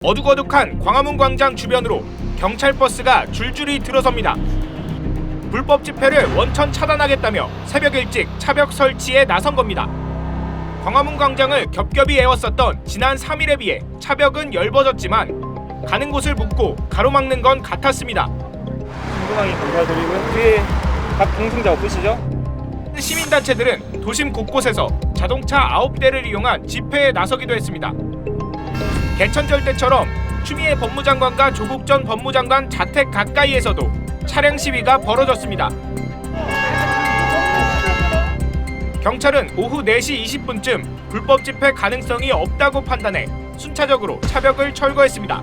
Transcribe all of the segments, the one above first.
어둑어둑한 광화문 광장 주변으로 경찰 버스가 줄줄이 들어섭니다. 불법 집회를 원천 차단하겠다며 새벽 일찍 차벽 설치에 나선 겁니다. 광화문 광장을 겹겹이 에웠었던 지난 3일에 비해 차벽은 얇아졌지만 가는 곳을 묻고 가로막는 건 같았습니다. 궁금하게 감사드리고요. 뒤에 각 동승자 없으시죠? 시민단체들은 도심 곳곳에서 자동차 9대를 이용한 집회에 나서기도 했습니다. 개천절 때처럼 추미애 법무장관과 조국 전 법무장관 자택 가까이에서도 차량 시위가 벌어졌습니다. 경찰은 오후 4시 20분쯤 불법 집회 가능성이 없다고 판단해 순차적으로 차벽을 철거했습니다.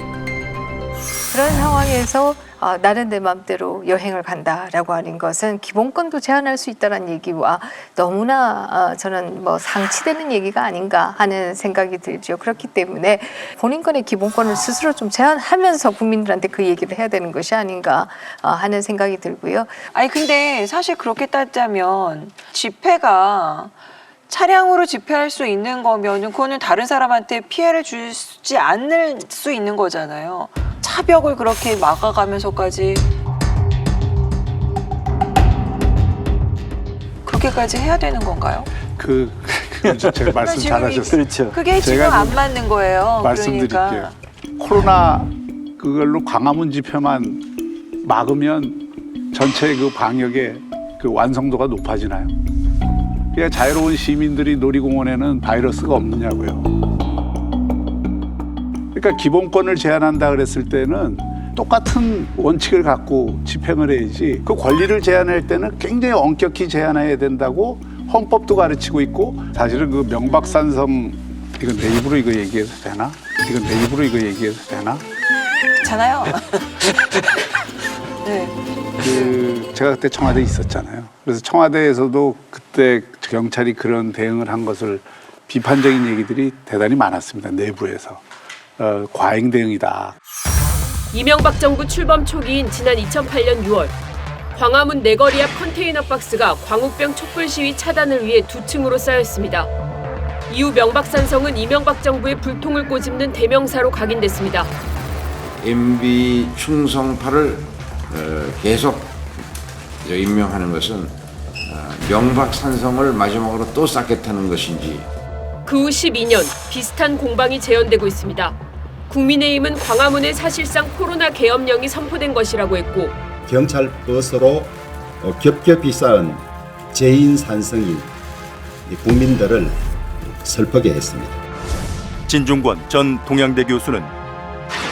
그런 상황에서 나는 내 맘대로 여행을 간다라고 하는 것은 기본권도 제한할 수 있다는 얘기와 너무나 저는 상치되는 얘기가 아닌가 하는 생각이 들죠. 그렇기 때문에 본인권의 기본권을 스스로 좀 제한하면서 국민들한테 그 얘기를 해야 되는 것이 아닌가 하는 생각이 들고요. 아니 근데 사실 그렇게 따지자면 집회가 차량으로 집회할 수 있는 거면은 그거는 다른 사람한테 피해를 주지 않을 수 있는 거잖아요. 차벽을 그렇게 막아가면서까지 그렇게까지 해야 되는 건가요? 제가 말씀 잘하셨어요. 그렇죠. 그게 지금 제가 안 맞는 거예요. 말씀드릴게요. 그러니까. 코로나 그걸로 광화문 집회만 막으면 전체 그 방역의 그 완성도가 높아지나요? 그냥 자유로운 시민들이 놀이공원에는 바이러스가 없느냐고요. 그러니까 기본권을 제한한다 그랬을 때는 똑같은 원칙을 갖고 집행을 해야지, 그 권리를 제한할 때는 굉장히 엄격히 제한해야 된다고 헌법도 가르치고 있고, 사실은 그 명박산성, 이건 내 입으로 이거 얘기해도 되나? 이건 내 입으로 이거 얘기해도 되나? 괜찮아요. 네. 제가 그때 청와대에 있었잖아요. 그래서 청와대에서도 그때 경찰이 그런 대응을 한 것을 비판적인 얘기들이 대단히 많았습니다. 내부에서. 과잉 대응이다. 이명박 정부 출범 초기인 지난 2008년 6월 광화문 내거리 앞 컨테이너 박스가 광우병 촛불 시위 차단을 위해 2층으로 쌓였습니다. 이후 명박산성은 이명박 정부의 불통을 꼬집는 대명사로 각인됐습니다. MB 충성파를 계속 임명하는 것은 명박산성을 마지막으로 또 쌓겠다는 것인지. 그 후 12년 비슷한 공방이 재현되고 있습니다. 국민의힘은 광화문에 사실상 코로나 계엄령이 선포된 것이라고 했고, 경찰 버스로 겹겹이 쌓은 재인 산성인 국민들을 슬프게 했습니다. 진중권 전 동양대 교수는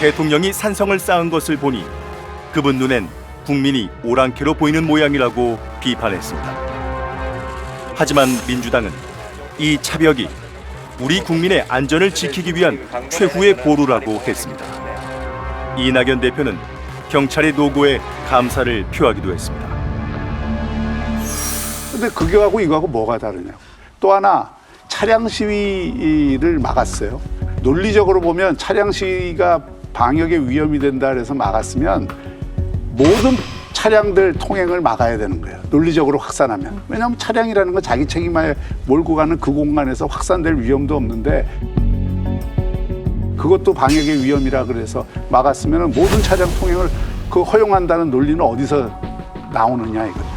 대통령이 산성을 쌓은 것을 보니 그분 눈엔 국민이 오랑캐로 보이는 모양이라고 비판했습니다. 하지만 민주당은 이 차벽이 우리 국민의 안전을 지키기 위한 최후의 보루라고 했습니다. 이낙연 대표는 경찰의 노고에 감사를 표하기도 했습니다. 근데 그거하고 이거하고 뭐가 다르냐? 또 하나, 차량 시위를 막았어요. 논리적으로 보면 차량 시위가 방역에 위험이 된다 그래서 막았으면 모든 차량들 통행을 막아야 되는 거예요. 논리적으로 확산하면. 왜냐하면 차량이라는 건 자기 책임하에 몰고 가는 그 공간에서 확산될 위험도 없는데, 그것도 방역의 위험이라 그래서 막았으면 모든 차량 통행을 허용한다는 논리는 어디서 나오느냐 이거죠.